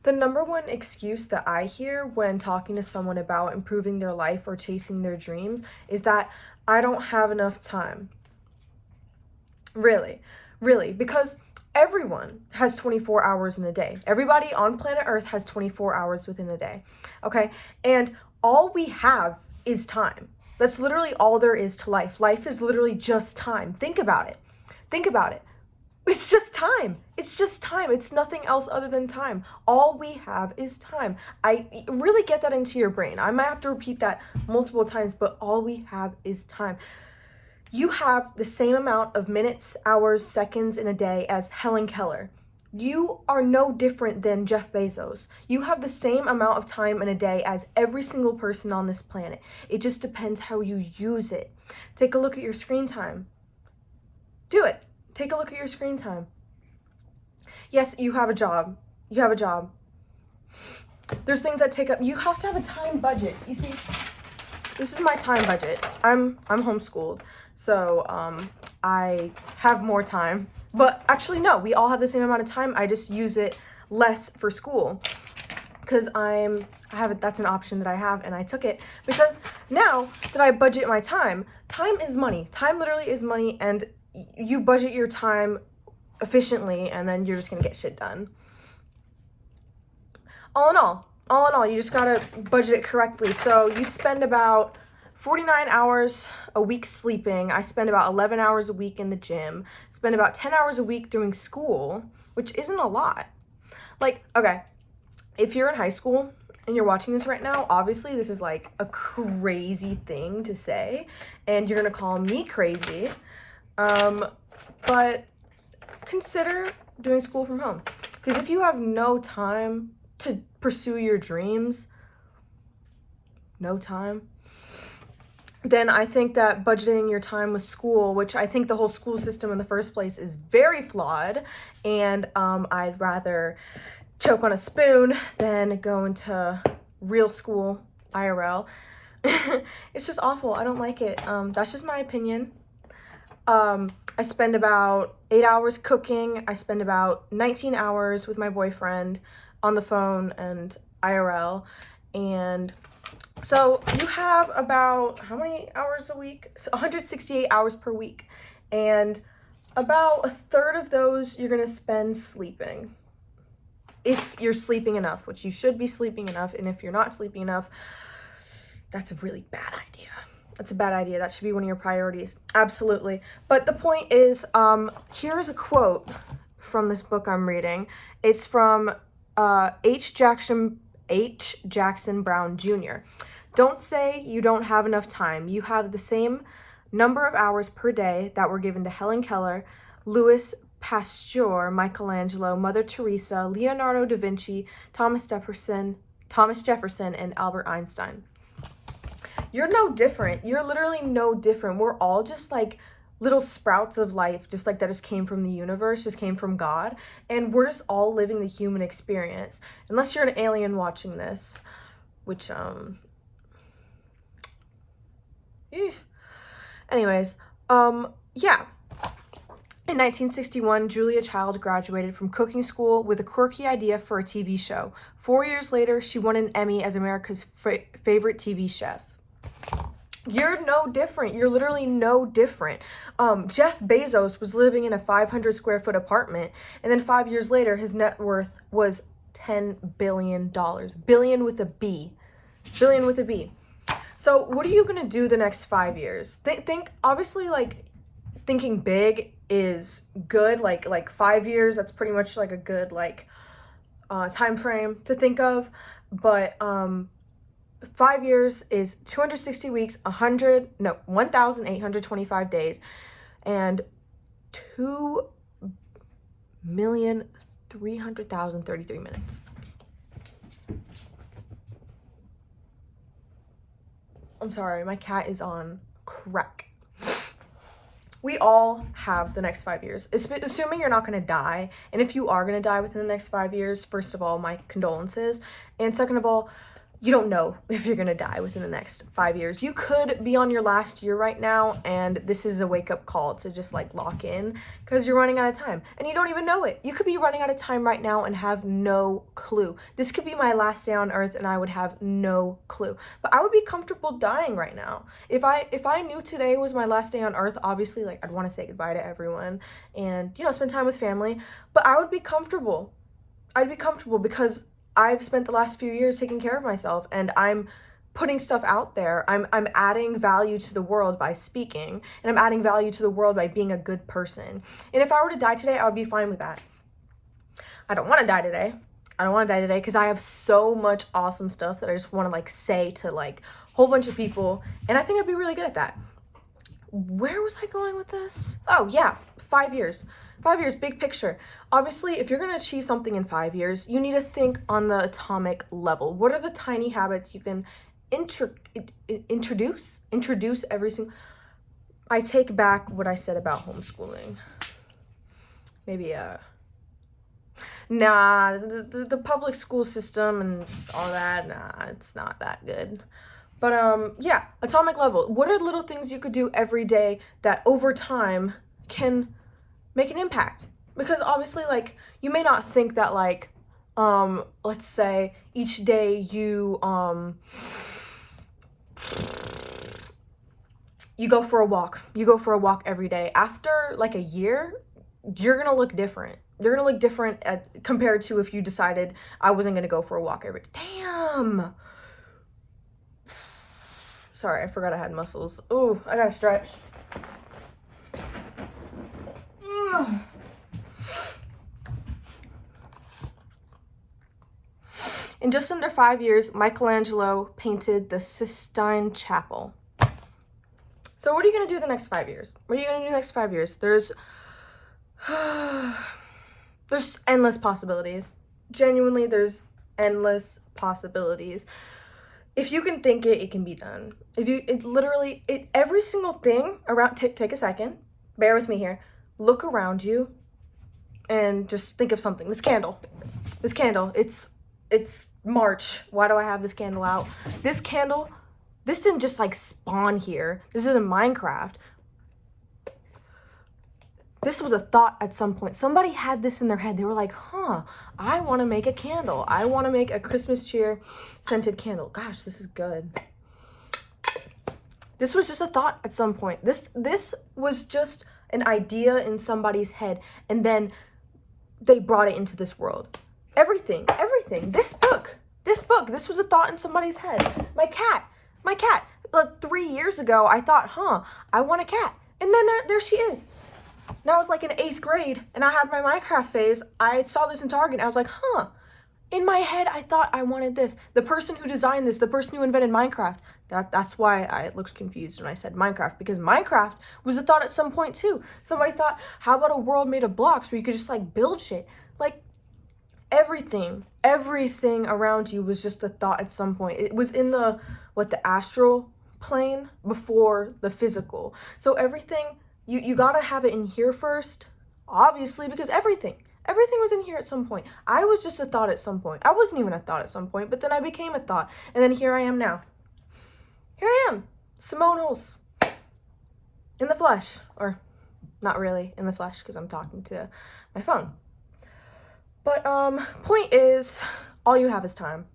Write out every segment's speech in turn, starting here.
The number one excuse that I hear when talking to someone about improving their life or chasing their dreams is that I don't have enough time. Really, really, because everyone has 24 hours in a day. Everybody on planet Earth has 24 hours within a day, okay? And all we have is time. That's literally all there is to life. Life is literally just time. Think about it. Think about it. It's just time. It's just time. It's nothing else other than time. All we have is time. I really get that into your brain. I might have to repeat that multiple times, but all we have is time. You have the same amount of minutes, hours, seconds in a day as Helen Keller. You are no different than Jeff Bezos. You have the same amount of time in a day as every single person on this planet. It just depends how you use it. Take a look at your screen time. Do it. Take a look at your screen time. Yes, you have a job. You have a job. There's things that take up, you have to have a time budget. You see, this is my time budget. I'm homeschooled, so I have more time. But actually, no, we all have the same amount of time. I just use it less for school because that's an option that I have, and I took it because now that I budget my time is money. Time literally is money, and you budget your time efficiently, and then you're just gonna get shit done. All in all, you just gotta budget it correctly. So you spend about 49 hours a week sleeping. I spend about 11 hours a week in the gym. Spend about 10 hours a week doing school, which isn't a lot. Like, okay, if you're in high school and you're watching this right now, obviously this is like a crazy thing to say, and you're gonna call me crazy. But consider doing school from home. Because if you have no time to pursue your dreams, then I think that budgeting your time with school, which I think the whole school system in the first place is very flawed, and I'd rather choke on a spoon than go into real school, IRL. It's just awful. I don't like it. That's just my opinion. I spend about 8 hours cooking. I spend about 19 hours with my boyfriend on the phone and IRL. And so you have about, how many hours a week? So 168 hours per week. And about a third of those you're going to spend sleeping. If you're sleeping enough, which you should be sleeping enough. And if you're not sleeping enough, that's a really bad idea. That's a bad idea. That should be one of your priorities. Absolutely. But the point is, here's a quote from this book I'm reading. It's from H. Jackson Brown Jr. Don't say you don't have enough time. You have the same number of hours per day that were given to Helen Keller, Louis Pasteur, Michelangelo, Mother Teresa, Leonardo da Vinci, Thomas Jefferson, and Albert Einstein. You're no different. You're literally no different. We're all just like little sprouts of life, just like that just came from the universe, just came from God. And we're just all living the human experience. Unless you're an alien watching this, which, anyways, yeah. In 1961, Julia Child graduated from cooking school with a quirky idea for a TV show. 4 years later, she won an Emmy as America's favorite TV chef. You're no different. You're literally no different. Jeff Bezos was living in a 500 square foot apartment, and then 5 years later, his net worth was $10 billion. Billion with a B. Billion with a B. So what are you going to do the next 5 years? Think obviously, like, thinking big is good. Like 5 years, that's pretty much like a good, like, time frame to think of. But 5 years is 260 weeks, 1,825 days, and 2,300,033 minutes. I'm sorry, my cat is on crack. We all have the next 5 years, assuming you're not going to die. And if you are going to die within the next 5 years, first of all, my condolences. And second of all, you don't know if you're gonna die within the next 5 years. You could be on your last year right now, and this is a wake-up call to just like lock in, because you're running out of time and you don't even know it. You could be running out of time right now and have no clue. This could be my last day on earth and I would have no clue. But I would be comfortable dying right now. If I knew today was my last day on earth, obviously like I'd want to say goodbye to everyone and, you know, spend time with family, but I would be comfortable. I'd be comfortable because I've spent the last few years taking care of myself, and I'm putting stuff out there. I'm adding value to the world by speaking, and I'm adding value to the world by being a good person. And if I were to die today, I would be fine with that. I don't want to die today. I don't want to die today because I have so much awesome stuff that I just want to like say to like a whole bunch of people, and I think I'd be really good at that. Where was I going with this? Oh yeah, 5 years. 5 years, big picture. Obviously, if you're going to achieve something in 5 years, you need to think on the atomic level. What are the tiny habits you can introduce every single... I take back what I said about homeschooling. Maybe, nah, the public school system and all that, nah, it's not that good. But, yeah, atomic level. What are little things you could do every day that over time can make an impact? Because obviously, like, you may not think that, like, let's say each day you go for a walk. You go for a walk every day. After, like, a year, you're gonna look different. You're gonna look different compared to if you decided I wasn't gonna go for a walk every day. Damn! Sorry, I forgot I had muscles. Ooh, I gotta stretch. Ugh. In just under 5 years, Michelangelo painted the Sistine Chapel. So what are you going to do the next 5 years? What are you going to do the next 5 years? There's endless possibilities. Genuinely, there's endless possibilities. If you can think it, it can be done. Every single thing around, take a second, bear with me here. Look around you and just think of something. This candle, it's March. Why do I have this candle out? This candle, this didn't just like spawn here. This isn't Minecraft. This was a thought at some point. Somebody had this in their head. They were like, I want to make a candle. I want to make a Christmas cheer scented candle. Gosh, this is good. This was just a thought at some point. This was just an idea in somebody's head, and then they brought it into this world. Everything. This book, this was a thought in somebody's head. My cat. Like 3 years ago, I thought, I want a cat. And then there she is. And I was like in 8th grade, and I had my Minecraft phase. I saw this in Target, and I was like, in my head, I thought I wanted this. The person who designed this, the person who invented Minecraft, that's why I looked confused when I said Minecraft, because Minecraft was a thought at some point too. Somebody thought, how about a world made of blocks where you could just like build shit? Like everything around you was just a thought at some point. It was in the astral plane before the physical. So everything, you gotta have it in here first, obviously, because everything was in here at some point. I was just a thought at some point. I wasn't even a thought at some point, but then I became a thought, and then here I am now. Here I am, Simone Holtz, in the flesh, or not really in the flesh because I'm talking to my phone. But point is, all you have is time.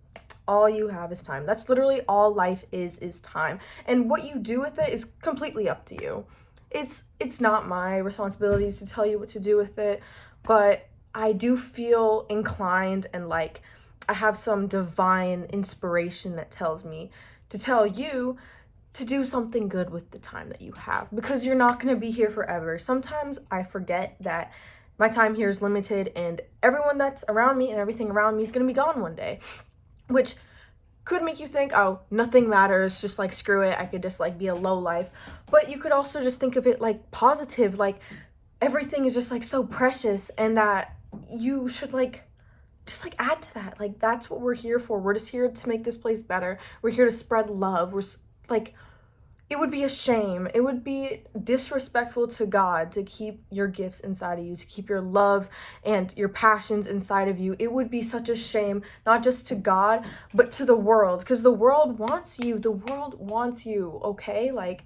All you have is time. That's literally all life is time. And what you do with it is completely up to you. It's not my responsibility to tell you what to do with it, but I do feel inclined and like I have some divine inspiration that tells me to tell you to do something good with the time that you have, because you're not going to be here forever. Sometimes I forget that my time here is limited, and everyone that's around me and everything around me is going to be gone one day, which could make you think, oh, nothing matters, just like screw it, I could just like be a low life. But you could also just think of it like positive, like everything is just like so precious, and that you should like just like add to that. Like that's what we're here for. We're just here to make this place better. We're here to spread love. We're like, it would be a shame. It would be disrespectful to God to keep your gifts inside of you, to keep your love and your passions inside of you. It would be such a shame, not just to God, but to the world, because the world wants you. The world wants you, okay? Like,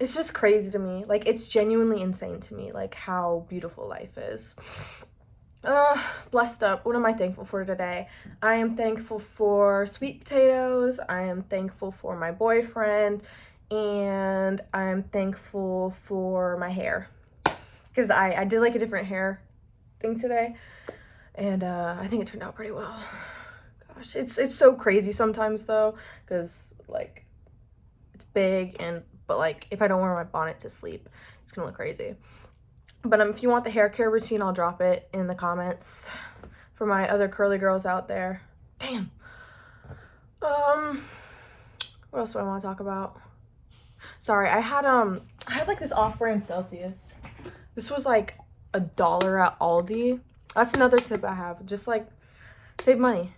it's just crazy to me. Like, it's genuinely insane to me, like, how beautiful life is. Blessed up. What am I thankful for today? I am thankful for sweet potatoes. I am thankful for my boyfriend. And I'm thankful for my hair. Because I did like a different hair thing today. And I think it turned out pretty well. Gosh, it's so crazy sometimes though. Because like, it's big but like, if I don't wear my bonnet to sleep, it's gonna look crazy. But if you want the hair care routine, I'll drop it in the comments for my other curly girls out there. Damn. What else do I want to talk about? Sorry, I had like this off-brand Celsius. This was like $1 at Aldi. That's another tip I have. Just like save money.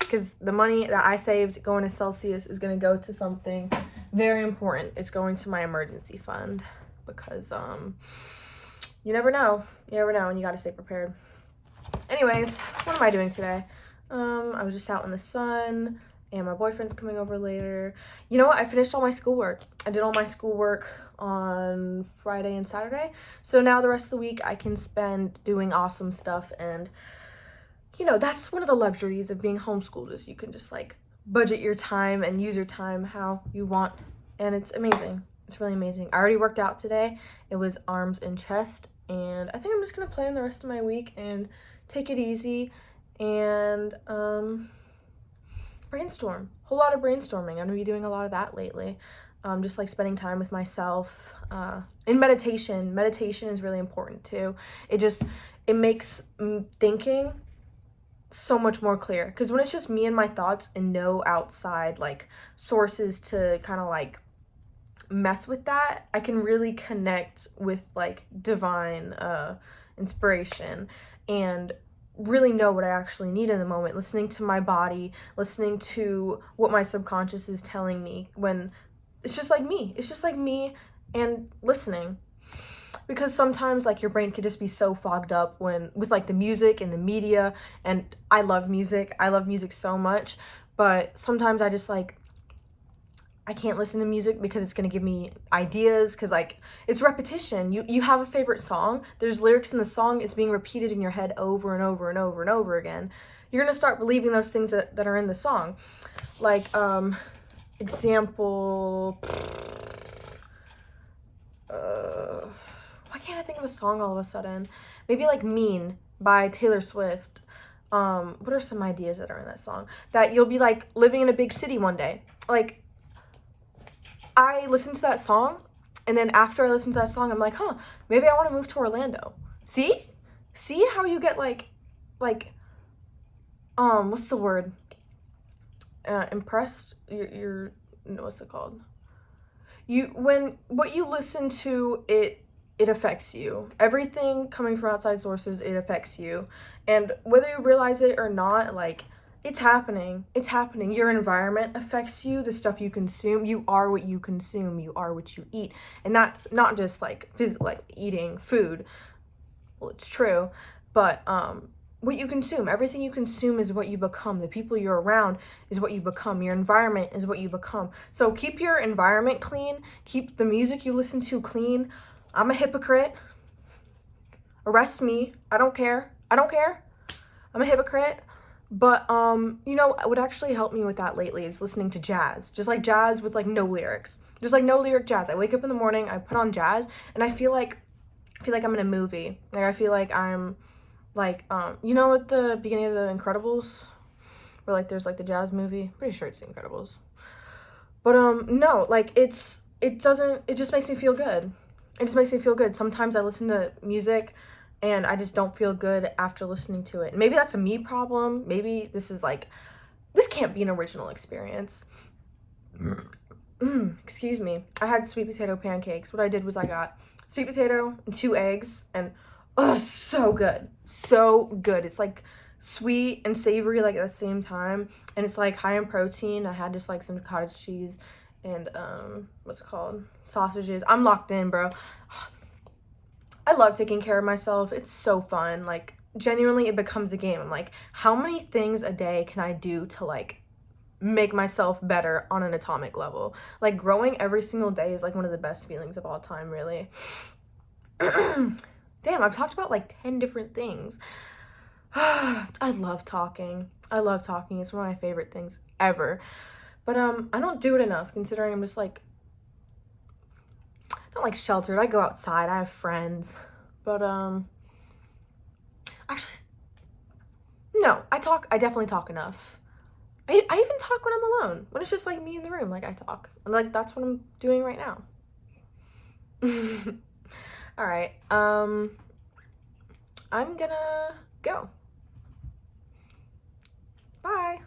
Because the money that I saved going to Celsius is going to go to something very important. It's going to my emergency fund. Because you never know. You never know, and you got to stay prepared. Anyways, what am I doing today? I was just out in the sun, and my boyfriend's coming over later. You know what? I finished all my schoolwork. I did all my schoolwork on Friday and Saturday. So now the rest of the week I can spend doing awesome stuff. And, you know, that's one of the luxuries of being homeschooled is you can just, like, budget your time and use your time how you want. And it's amazing. It's really amazing. I already worked out today. It was arms and chest. And I think I'm just going to plan the rest of my week and take it easy and brainstorm. A whole lot of brainstorming. I'm going to be doing a lot of that lately. Just like spending time with myself. In meditation. Meditation is really important too. It makes thinking so much more clear. Because when it's just me and my thoughts and no outside like sources to kind of like mess with that, I can really connect with like divine inspiration and really know what I actually need in the moment, listening to my body, listening to what my subconscious is telling me when it's just like me and listening. Because sometimes like your brain could just be so fogged up with like the music and the media, and I love music so much, but sometimes I just like I can't listen to music because it's going to give me ideas, because like it's repetition. You have a favorite song, there's lyrics in the song, it's being repeated in your head over and over and over and over again. You're going to start believing those things that are in the song. Like example, why can't I think of a song all of a sudden? Maybe like Mean by Taylor Swift. What are some ideas that are in that song? That you'll be like living in a big city one day. Like, I listened to that song, and then after I listened to that song, I'm like, maybe I want to move to Orlando. See how you get like, what's the word? Impressed? You're what's it called? When what you listen to, it affects you. Everything coming from outside sources, it affects you. And whether you realize it or not, like, it's happening. Your environment affects you. The stuff you consume. You are what you consume. You are what you eat. And that's not just like eating food. Well, it's true, but what you consume. Everything you consume is what you become. The people you're around is what you become. Your environment is what you become. So keep your environment clean. Keep the music you listen to clean. I'm a hypocrite. Arrest me. I don't care. I'm a hypocrite. But, you know, what actually helped me with that lately is listening to jazz. Just like jazz with like no lyrics. Just like no lyric jazz. I wake up in the morning, I put on jazz, and I feel like I'm in a movie. Like, I feel like I'm like, you know, at the beginning of The Incredibles, where like there's like the jazz movie. Pretty sure it's The Incredibles. But, no, like it just makes me feel good. It just makes me feel good. Sometimes I listen to music and I just don't feel good after listening to it. Maybe that's a me problem. Maybe this can't be an original experience. Excuse me. I had sweet potato pancakes. What I did was I got sweet potato and 2 eggs, and so good. So good. It's like sweet and savory like at the same time, and it's like high in protein. I had just like some cottage cheese and what's it called, sausages. I'm locked in, bro. I love taking care of myself. It's so fun. Like genuinely it becomes a game. I'm like, how many things a day can I do to like make myself better on an atomic level? Like growing every single day is like one of the best feelings of all time, really. Damn, I've talked about like 10 different things. I love talking. I love talking. It's one of my favorite things ever. But I don't do it enough considering I'm just like not like sheltered. I go outside. I have friends. But actually no, I definitely talk enough. I even talk when I'm alone. When it's just like me in the room, like I talk. And like that's what I'm doing right now. All right. I'm gonna go. Bye.